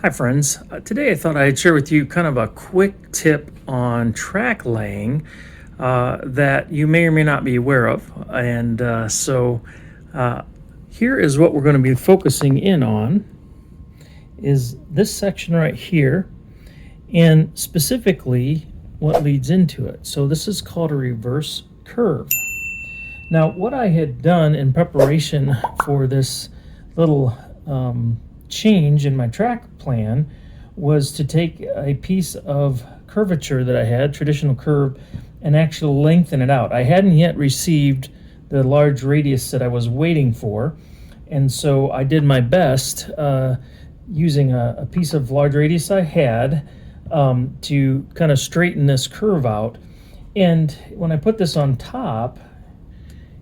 Hi friends, today I thought I'd share with you kind of a quick tip on track laying that you may or may not be aware of. Here is what we're going to be focusing in on is this section right here, and specifically what leads into it. So this is called a reverse curve. Now what I had done in preparation for this little change in my track plan was to take a piece of curvature that I had, traditional curve, and actually lengthen it out. I hadn't yet received the large radius that I was waiting for, and so I did my best using a piece of large radius I had to kind of straighten this curve out. And when I put this on top,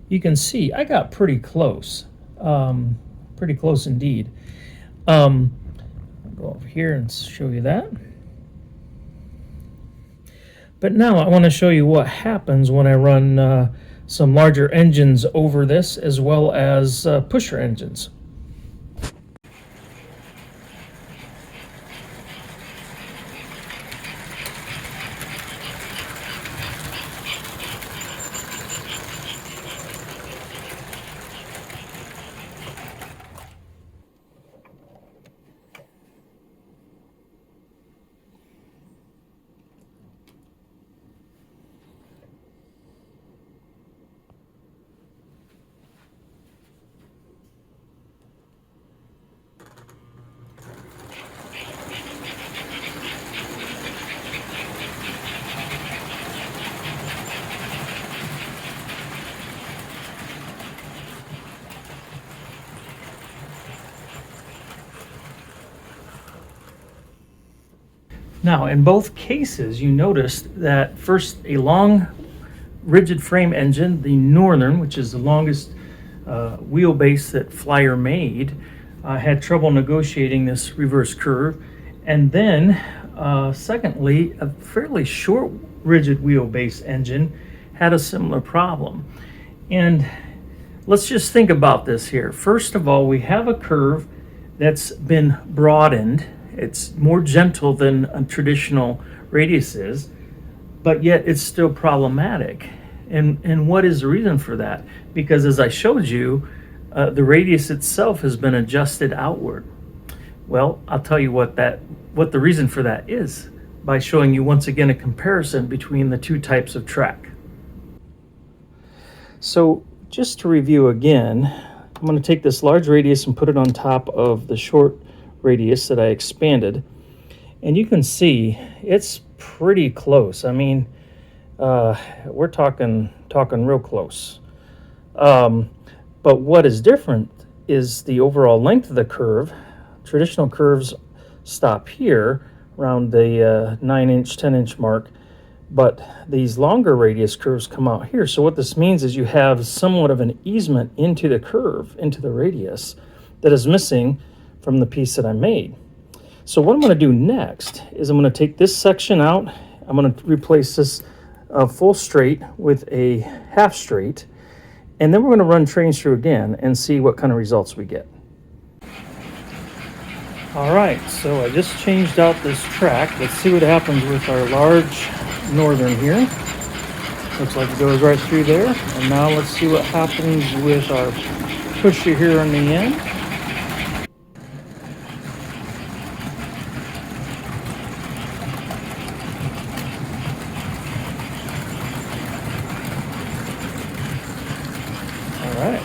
you can see I got pretty close indeed. I'll go over here and show you that. But now I want to show you what happens when I run some larger engines over this, as well as pusher engines. Now, in both cases, you noticed that first a long rigid frame engine, the Northern, which is the longest wheelbase that Flyer made, had trouble negotiating this reverse curve. And then, secondly, a fairly short rigid wheelbase engine had a similar problem. And let's just think about this here. First of all, we have a curve that's been broadened. It's more gentle than a traditional radius is, but yet it's still problematic. And what is the reason for that? Because as I showed you, the radius itself has been adjusted outward. Well, I'll tell you what the reason for that is by showing you once again a comparison between the two types of track. So just to review again, I'm going to take this large radius and put it on top of the short radius that I expanded, and you can see it's pretty close. I mean, we're talking real close. But what is different is the overall length of the curve. Traditional curves stop here around the 9-inch, 10-inch mark, but these longer radius curves come out here. So what this means is you have somewhat of an easement into the curve, into the radius, that is missing from the piece that I made. So what I'm going to do next is I'm going to take this section out. I'm going to replace this full straight with a half straight, and then we're going to run trains through again and see what kind of results we get. All right, so I just changed out this track. Let's see what happens with our large Northern here. Looks like it goes right through there. And now let's see what happens with our pusher here on the end. All right.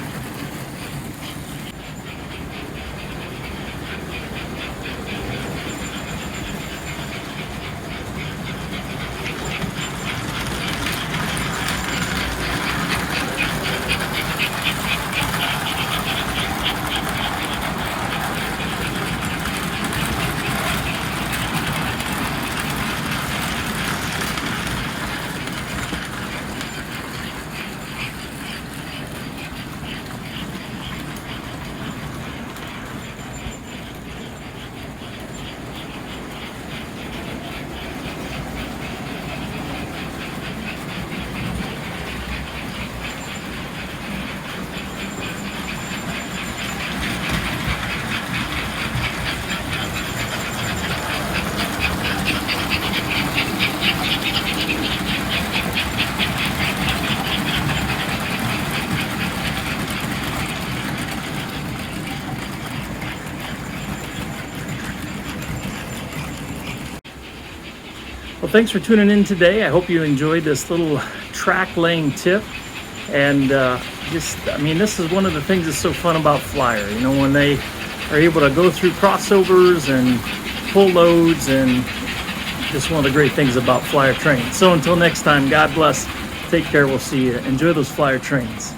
Well, thanks for tuning in today. I hope you enjoyed this little track laying tip. And this is one of the things that's so fun about Flyer. You know, when they are able to go through crossovers and pull loads, and just one of the great things about Flyer trains. So until next time, God bless. Take care. We'll see you. Enjoy those Flyer trains.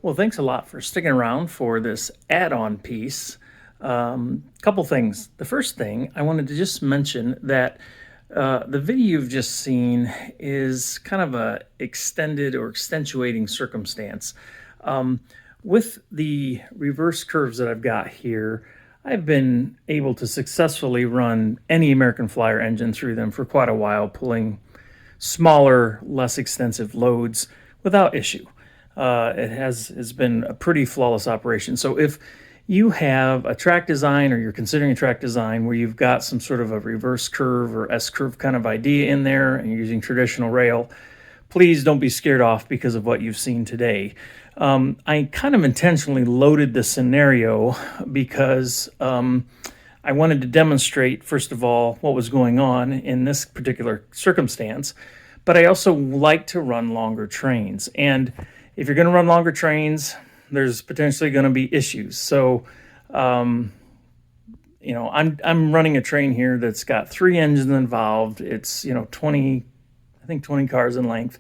Well, thanks a lot for sticking around for this add-on piece. Couple things. The first thing I wanted to just mention that the video you've just seen is kind of a extended or extenuating circumstance. With the reverse curves that I've got here, I've been able to successfully run any American Flyer engine through them for quite a while, pulling smaller, less extensive loads without issue. It's been a pretty flawless operation. So if you have a track design, or you're considering a track design where you've got some sort of a reverse curve or S-curve kind of idea in there, and you're using traditional rail, please don't be scared off because of what you've seen today. I kind of intentionally loaded the scenario because I wanted to demonstrate, first of all, what was going on in this particular circumstance, but I also like to run longer trains. And if you're going to run longer trains, there's potentially going to be issues. So, I'm running a train here that's got 3 engines involved. It's 20 cars in length,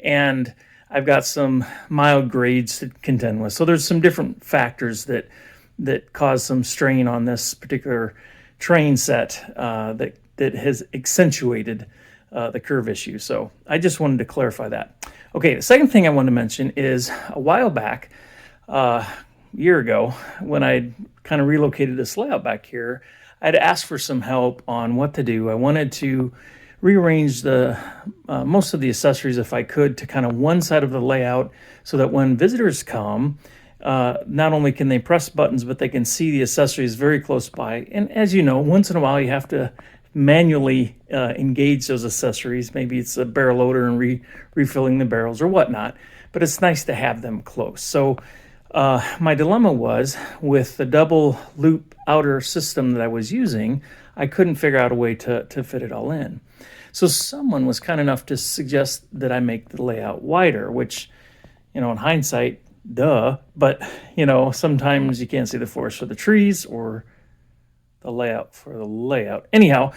and I've got some mild grades to contend with. So there's some different factors that cause some strain on this particular train set that has accentuated the curve issue. So I just wanted to clarify that. Okay, the second thing I wanted to mention is a while back, a year ago, when I kind of relocated this layout back here, I'd asked for some help on what to do. I wanted to rearrange the most of the accessories, if I could, to kind of one side of the layout, so that when visitors come, not only can they press buttons, but they can see the accessories very close by. And as you know, once in a while you have to manually engage those accessories. Maybe it's a barrel loader and refilling the barrels or whatnot, but it's nice to have them close. So my dilemma was, with the double loop outer system that I was using, I couldn't figure out a way to fit it all in. So someone was kind enough to suggest that I make the layout wider, which, in hindsight, duh, but, sometimes you can't see the forest for the trees, or the layout for the layout. Anyhow,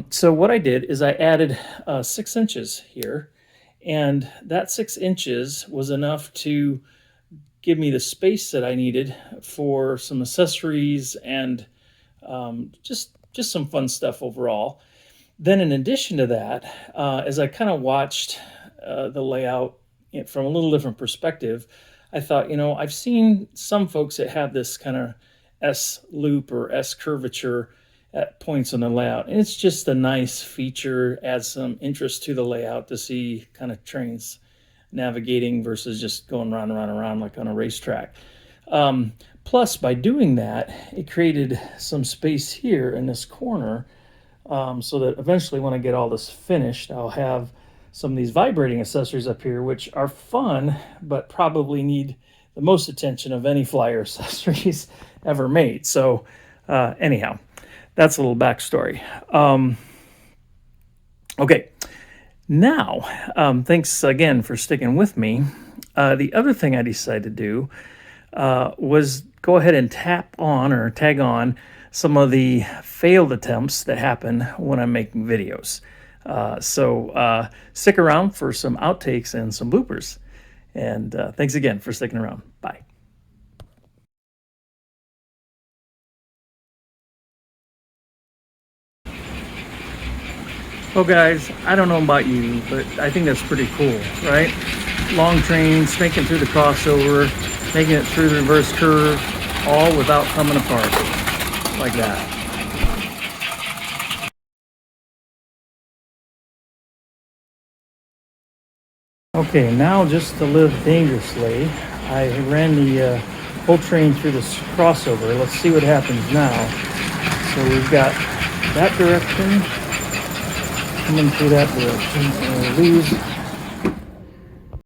so what I did is I added 6 inches here, and that 6 inches was enough to give me the space that I needed for some accessories and just some fun stuff overall. Then in addition to that, as I kind of watched the layout from a little different perspective, I thought, I've seen some folks that have this kind of S loop or S curvature at points on the layout, and it's just a nice feature, adds some interest to the layout to see kind of trains navigating versus just going round and round and round like on a racetrack. Plus, by doing that, it created some space here in this corner, so that eventually when I get all this finished, I'll have some of these vibrating accessories up here, which are fun, but probably need the most attention of any flyer accessories ever made. So anyhow, that's a little backstory. Okay, now, thanks again for sticking with me. The other thing I decided to do was go ahead and tag on some of the failed attempts that happen when I'm making videos. So stick around for some outtakes and some bloopers. And thanks again for sticking around. Bye. Well, guys, I don't know about you, but I think that's pretty cool, right? Long trains, making it through the crossover, making it through the reverse curve, all without coming apart like that. Okay, now just to live dangerously, I ran the whole train through this crossover. Let's see what happens now. So we've got that direction, coming through that direction, and we lose